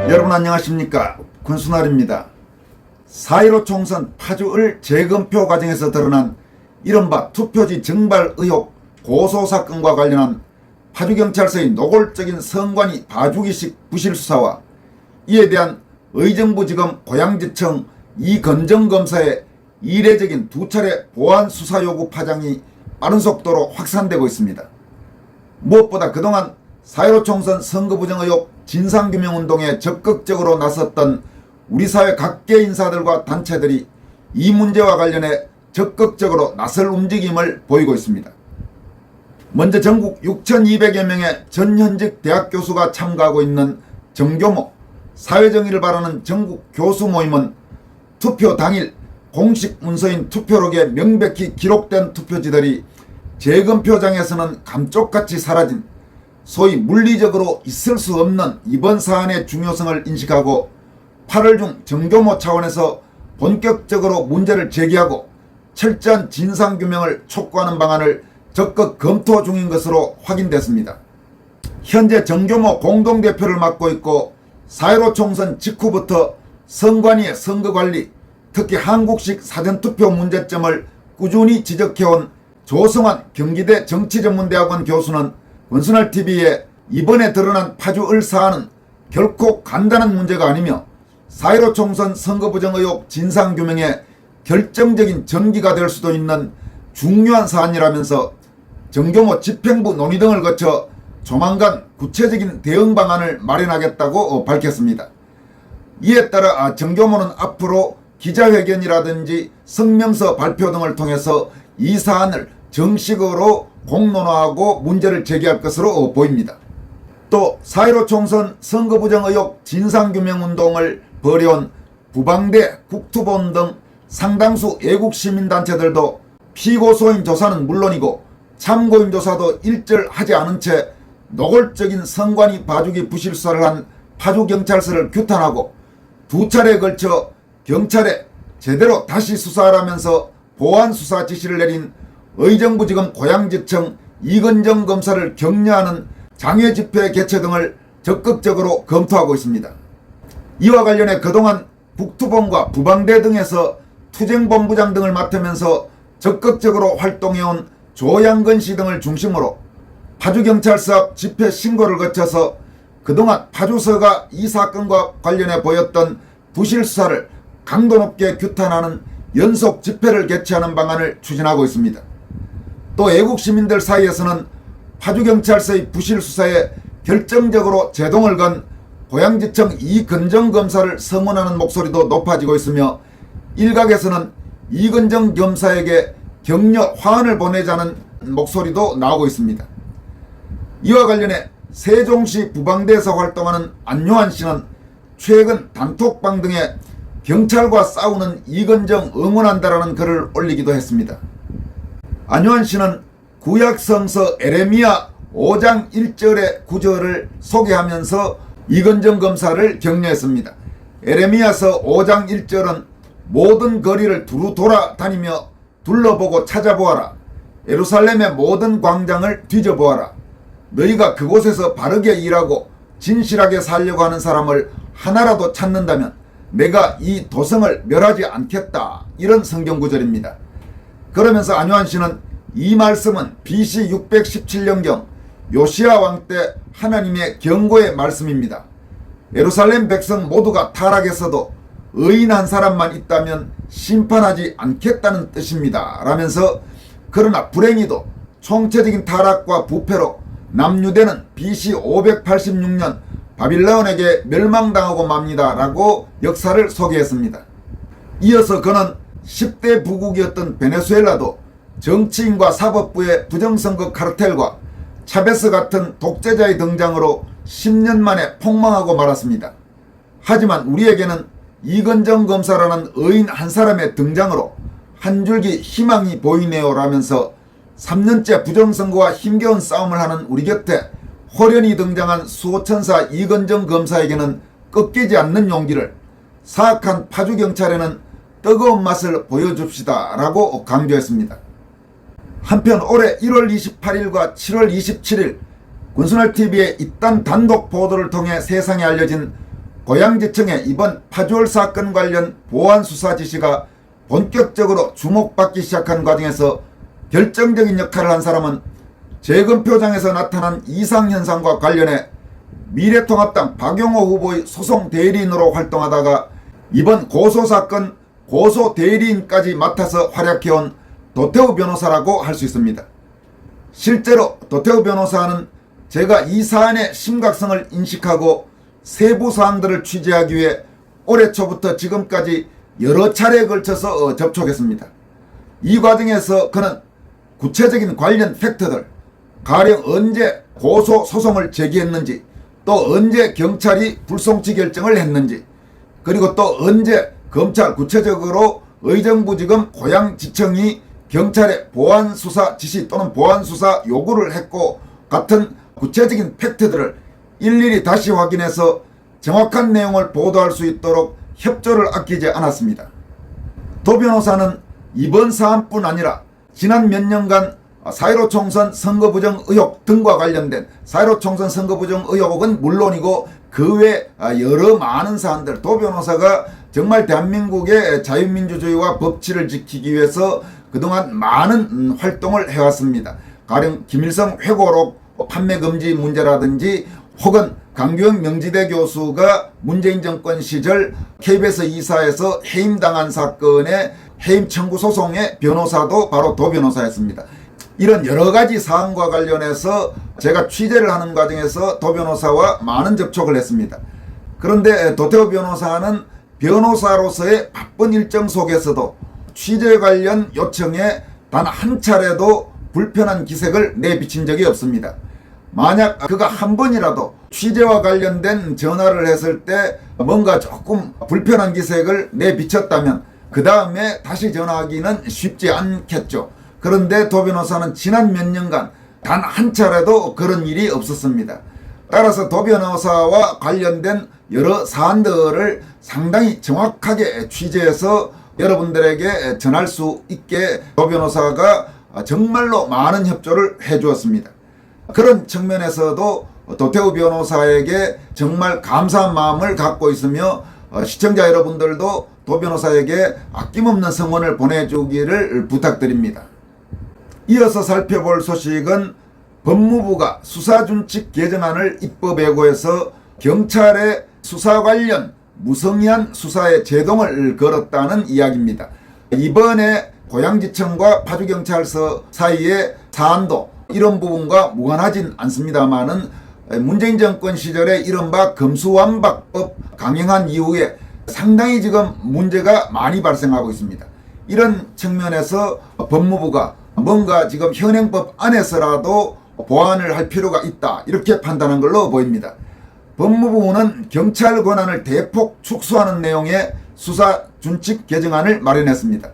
여러분 안녕하십니까, 권순알입니다. 4.15 총선 파주을 재검표 과정에서 드러난 이른바 투표지 증발 의혹 고소 사건과 관련한 파주경찰서의 노골적인 선관위 봐주기식 부실수사와 이에 대한 의정부지검 고양지청 이건정 검사의 이례적인 2차례 보완수사 요구 파장이 빠른 속도로 확산되고 있습니다. 무엇보다 그동안 4.15 총선 선거부정 의혹 진상규명운동에 적극적으로 나섰던 우리 사회 각계 인사들과 단체들이 이 문제와 관련해 적극적으로 나설 움직임을 보이고 있습니다. 먼저 전국 6,200여 명의 전현직 대학 교수가 참가하고 있는 정교모 사회정의를 바라는 전국 교수 모임은 투표 당일 공식 문서인 투표록에 명백히 기록된 투표지들이 재검표장에서는 감쪽같이 사라진 소위 물리적으로 있을 수 없는 이번 사안의 중요성을 인식하고 8월 중 정교모 차원에서 본격적으로 문제를 제기하고 철저한 진상규명을 촉구하는 방안을 적극 검토 중인 것으로 확인됐습니다. 현재 정교모 공동대표를 맡고 있고 4.15 총선 직후부터 선관위의 선거관리, 특히 한국식 사전투표 문제점을 꾸준히 지적해온 조성환 경기대 정치전문대학원 교수는 권순알TV에 이번에 드러난 파주을 사안은 결코 간단한 문제가 아니며 4.15 총선 선거부정 의혹 진상규명에 결정적인 전기가 될 수도 있는 중요한 사안이라면서 정교모 집행부 논의 등을 거쳐 조만간 구체적인 대응 방안을 마련하겠다고 밝혔습니다. 이에 따라 정교모는 앞으로 기자회견이라든지 성명서 발표 등을 통해서 이 사안을 정식으로 공론화하고 문제를 제기할 것으로 보입니다. 또 4.15 총선 선거부정 의혹 진상규명운동을 벌여온 부방대, 국투본 등 상당수 애국시민단체들도 피고소인 조사는 물론이고 참고인 조사도 일절하지 않은 채 노골적인 선관위 봐주기 부실수사를 한 파주경찰서를 규탄하고 2차례에 걸쳐 경찰에 제대로 다시 수사하라면서 보완수사 지시를 내린 의정부지검 고양지청 이건정 검사를 격려하는 장외집회 개최 등을 적극적으로 검토하고 있습니다. 이와 관련해 그동안 국투본과 부방대 등에서 투쟁본부장 등을 맡으면서 적극적으로 활동해온 조양근 씨 등을 중심으로 파주경찰서 앞 집회 신고를 거쳐서 그동안 파주서가 이 사건과 관련해 보였던 부실수사를 강도 높게 규탄하는 연속 집회를 개최하는 방안을 추진하고 있습니다. 또 애국시민들 사이에서는 파주경찰서의 부실수사에 결정적으로 제동을 건 고양지청 이건정 검사를 성원하는 목소리도 높아지고 있으며 일각에서는 이건정 검사에게 격려 화환을 보내자는 목소리도 나오고 있습니다. 이와 관련해 세종시 부방대에서 활동하는 안요한 씨는 최근 단톡방 등에 경찰과 싸우는 이건정 응원한다라는 글을 올리기도 했습니다. 안요한 씨는 구약성서 에레미야 5장 1절의 구절을 소개하면서 이건정 검사를 격려했습니다. 에레미야서 5장 1절은 모든 거리를 두루 돌아다니며 둘러보고 찾아보아라. 예루살렘의 모든 광장을 뒤져보아라. 너희가 그곳에서 바르게 일하고 진실하게 살려고 하는 사람을 하나라도 찾는다면 내가 이 도성을 멸하지 않겠다. 이런 성경구절입니다. 그러면서 안요한 씨는 이 말씀은 BC 617년경 요시야 왕 때 하나님의 경고의 말씀입니다. 예루살렘 백성 모두가 타락했어도 의인 한 사람만 있다면 심판하지 않겠다는 뜻입니다. 라면서 그러나 불행히도 총체적인 타락과 부패로 남유대는 BC 586년 바빌론에게 멸망당하고 맙니다. 라고 역사를 소개했습니다. 이어서 그는 10대 부국이었던 베네수엘라도 정치인과 사법부의 부정선거 카르텔과 차베스 같은 독재자의 등장으로 10년 만에 폭망하고 말았습니다. 하지만 우리에게는 이건정 검사라는 의인 한 사람의 등장으로 한 줄기 희망이 보이네요 라면서 3년째 부정선거와 힘겨운 싸움을 하는 우리 곁에 호련히 등장한 수호천사 이건정 검사에게는 꺾이지 않는 용기를, 사악한 파주경찰에는 뜨거운 맛을 보여줍시다 라고 강조했습니다. 한편 올해 1월 28일과 7월 27일 군수날TV의 이딴 단독 보도를 통해 세상에 알려진 고양지청의 이번 파주을 사건 관련 보안 수사 지시가 본격적으로 주목받기 시작한 과정에서 결정적인 역할을 한 사람은 재검표장에서 나타난 이상현상과 관련해 미래통합당 박용호 후보의 소송 대리인으로 활동하다가 이번 고소사건 고소 대리인까지 맡아서 활약해온 도태우 변호사라고 할 수 있습니다. 실제로 도태우 변호사는 제가 이 사안의 심각성을 인식하고 세부 사항들을 취재하기 위해 올해 초부터 지금까지 여러 차례에 걸쳐서 접촉했습니다. 이 과정에서 그는 구체적인 관련 팩트들, 가령 언제 고소 소송을 제기했는지, 또 언제 경찰이 불송치 결정을 했는지, 그리고 또 언제 검찰 구체적으로 의정부지검 고양지청이 경찰에 보안수사 지시 또는 보안수사 요구를 했고 같은 구체적인 팩트들을 일일이 다시 확인해서 정확한 내용을 보도할 수 있도록 협조를 아끼지 않았습니다. 도 변호사는 이번 사안뿐 아니라 지난 몇 년간 4.15 총선 선거부정 의혹 등과 관련된 4.15 총선 선거부정 의혹은 물론이고 그 외 여러 많은 사안들, 도 변호사가 정말 대한민국의 자유민주주의와 법치를 지키기 위해서 그동안 많은 활동을 해왔습니다. 가령 김일성 회고록 판매금지 문제라든지 혹은 강규영 명지대 교수가 문재인 정권 시절 KBS 이사에서 해임당한 사건의 해임 청구 소송의 변호사도 바로 도 변호사였습니다. 이런 여러가지 사안과 관련해서 제가 취재를 하는 과정에서 도 변호사와 많은 접촉을 했습니다. 그런데 도태우 변호사는 변호사로서의 바쁜 일정 속에서도 취재 관련 요청에 단 한 차례도 불편한 기색을 내비친 적이 없습니다. 만약 그가 한 번이라도 취재와 관련된 전화를 했을 때 뭔가 조금 불편한 기색을 내비쳤다면 그 다음에 다시 전화하기는 쉽지 않겠죠. 그런데 도 변호사는 지난 몇 년간 단 한 차례도 그런 일이 없었습니다. 따라서 도 변호사와 관련된 여러 사안들을 상당히 정확하게 취재해서 여러분들에게 전할 수 있게 도 변호사가 정말로 많은 협조를 해주었습니다. 그런 측면에서도 도태우 변호사에게 정말 감사한 마음을 갖고 있으며 시청자 여러분들도 도 변호사에게 아낌없는 성원을 보내주기를 부탁드립니다. 이어서 살펴볼 소식은 법무부가 수사준칙 개정안을 입법예고해서 경찰의 수사 관련 무성의한 수사에 제동을 걸었다는 이야기입니다. 이번에 고양지청과 파주경찰서 사이의 사안도 이런 부분과 무관하진 않습니다만은 문재인 정권 시절에 이른바 검수완박법 강행한 이후에 상당히 지금 문제가 많이 발생하고 있습니다. 이런 측면에서 법무부가 뭔가 지금 현행법 안에서라도 보완을 할 필요가 있다, 이렇게 판단한 걸로 보입니다. 법무부는 경찰 권한을 대폭 축소하는 내용의 수사준칙 개정안을 마련했습니다.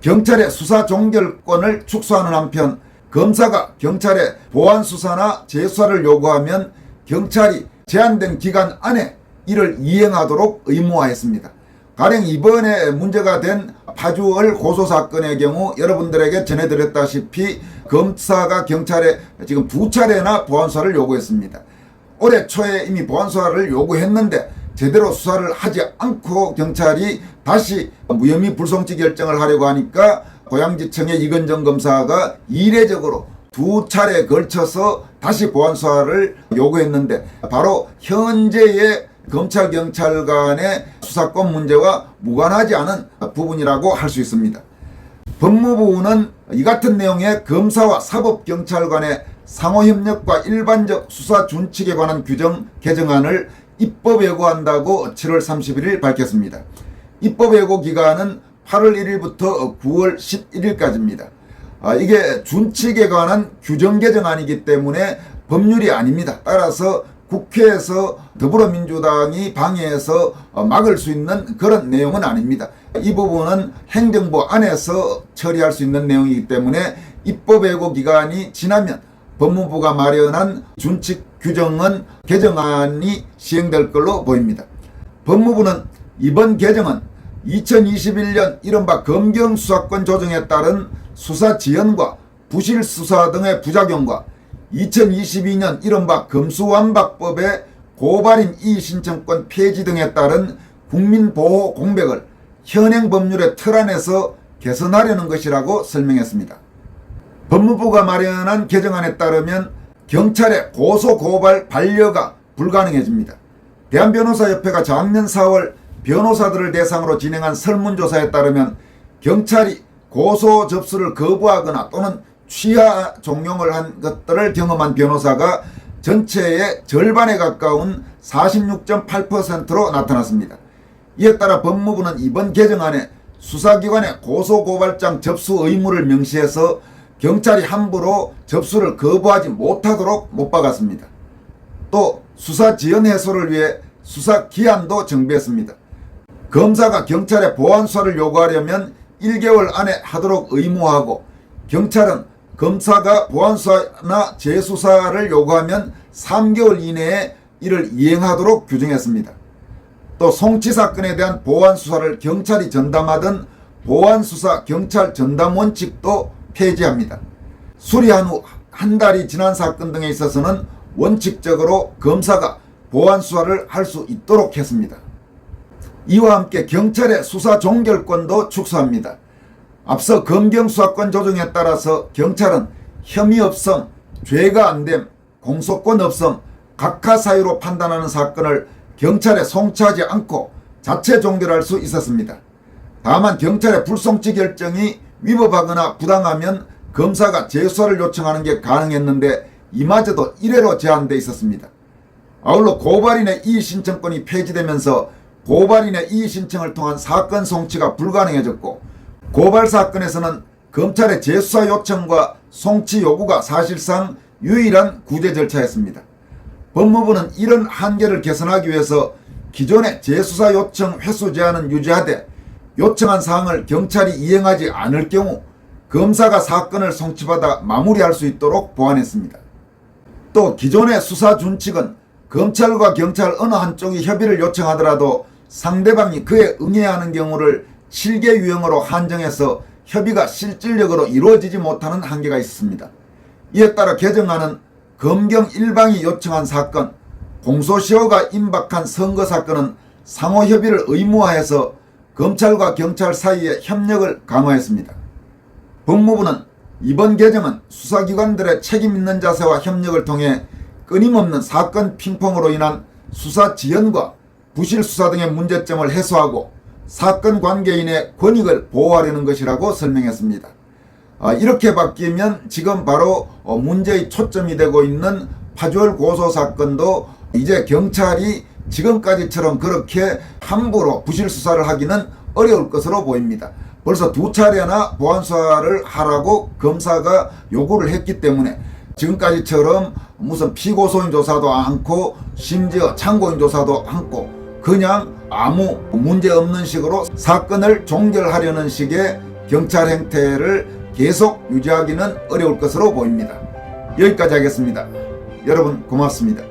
경찰의 수사 종결권을 축소하는 한편 검사가 경찰에 보완수사나 재수사를 요구하면 경찰이 제한된 기간 안에 이를 이행하도록 의무화했습니다. 가령 이번에 문제가 된 파주을 고소사건의 경우 여러분들에게 전해드렸다시피 검사가 경찰에 지금 2차례나 보완수사를 요구했습니다. 올해 초에 이미 보완수사를 요구했는데 제대로 수사를 하지 않고 경찰이 다시 무혐의 불송치 결정을 하려고 하니까 고양지청의 이건정 검사가 이례적으로 2차례에 걸쳐서 다시 보완수사를 요구했는데 바로 현재의 검찰 경찰 간의 수사권 문제와 무관하지 않은 부분이라고 할 수 있습니다. 법무부는 이 같은 내용의 검사와 사법경찰 간의 상호협력과 일반적 수사 준칙에 관한 규정 개정안을 입법 예고한다고 7월 31일 밝혔습니다. 입법 예고 기간은 8월 1일부터 9월 11일까지입니다. 이게 준칙에 관한 규정 개정안이기 때문에 법률이 아닙니다. 따라서 국회에서 더불어민주당이 방해해서 막을 수 있는 그런 내용은 아닙니다. 이 부분은 행정부 안에서 처리할 수 있는 내용이기 때문에 입법 예고 기간이 지나면 법무부가 마련한 준칙 규정은 개정안이 시행될 걸로 보입니다. 법무부는 이번 개정은 2021년 이른바 검경수사권 조정에 따른 수사 지연과 부실 수사 등의 부작용과 2022년 이른바 금수완박법의 고발인 이의신청권 폐지 등에 따른 국민보호 공백을 현행 법률의 틀 안에서 개선하려는 것이라고 설명했습니다. 법무부가 마련한 개정안에 따르면 경찰의 고소고발 반려가 불가능해집니다. 대한변호사협회가 작년 4월 변호사들을 대상으로 진행한 설문조사에 따르면 경찰이 고소 접수를 거부하거나 또는 취하 종용을 한 것들을 경험한 변호사가 전체의 절반에 가까운 46.8%로 나타났습니다. 이에 따라 법무부는 이번 개정안에 수사기관의 고소고발장 접수 의무를 명시해서 경찰이 함부로 접수를 거부하지 못하도록 못 박았습니다. 또 수사 지연 해소를 위해 수사 기한도 정비했습니다. 검사가 경찰에 보완 수사를 요구하려면 1개월 안에 하도록 의무화하고 경찰은 검사가 보완 수사나 재수사를 요구하면 3개월 이내에 이를 이행하도록 규정했습니다. 또 송치 사건에 대한 보완 수사를 경찰이 전담하던 보완 수사 경찰 전담 원칙도 폐지합니다. 수리한 후 한 달이 지난 사건 등에 있어서는 원칙적으로 검사가 보완 수사를 할 수 있도록 했습니다. 이와 함께 경찰의 수사 종결권도 축소합니다. 앞서 검경수사권 조정에 따라서 경찰은 혐의 없음, 죄가 안됨, 공소권 없음, 각하 사유로 판단하는 사건을 경찰에 송치하지 않고 자체 종결할 수 있었습니다. 다만 경찰의 불송치 결정이 위법하거나 부당하면 검사가 재수사를 요청하는 게 가능했는데 이마저도 1회로 제한되어 있었습니다. 아울러 고발인의 이의신청권이 폐지되면서 고발인의 이의신청을 통한 사건 송치가 불가능해졌고 고발 사건에서는 검찰의 재수사 요청과 송치 요구가 사실상 유일한 구제 절차였습니다. 법무부는 이런 한계를 개선하기 위해서 기존의 재수사 요청 횟수 제한은 유지하되 요청한 사항을 경찰이 이행하지 않을 경우 검사가 사건을 송치받아 마무리할 수 있도록 보완했습니다. 또 기존의 수사 준칙은 검찰과 경찰 어느 한쪽이 협의를 요청하더라도 상대방이 그에 응해야 하는 경우를 7개 유형으로 한정해서 협의가 실질적으로 이루어지지 못하는 한계가 있습니다. 이에 따라 개정안은 검경 일방이 요청한 사건, 공소시효가 임박한 선거 사건은 상호 협의를 의무화해서 검찰과 경찰 사이의 협력을 강화했습니다. 법무부는 이번 개정은 수사기관들의 책임 있는 자세와 협력을 통해 끊임없는 사건 핑퐁으로 인한 수사 지연과 부실 수사 등의 문제점을 해소하고 사건 관계인의 권익을 보호하려는 것이라고 설명했습니다. 이렇게 바뀌면 지금 바로 문제의 초점이 되고 있는 파주얼 고소 사건도 이제 경찰이 지금까지처럼 그렇게 함부로 부실 수사를 하기는 어려울 것으로 보입니다. 벌써 2차례나 보완 수사를 하라고 검사가 요구를 했기 때문에 지금까지처럼 무슨 피고소인 조사도 않고 심지어 참고인 조사도 않고 그냥 아무 문제 없는 식으로 사건을 종결하려는 식의 경찰 행태를 계속 유지하기는 어려울 것으로 보입니다. 여기까지 하겠습니다. 여러분 고맙습니다.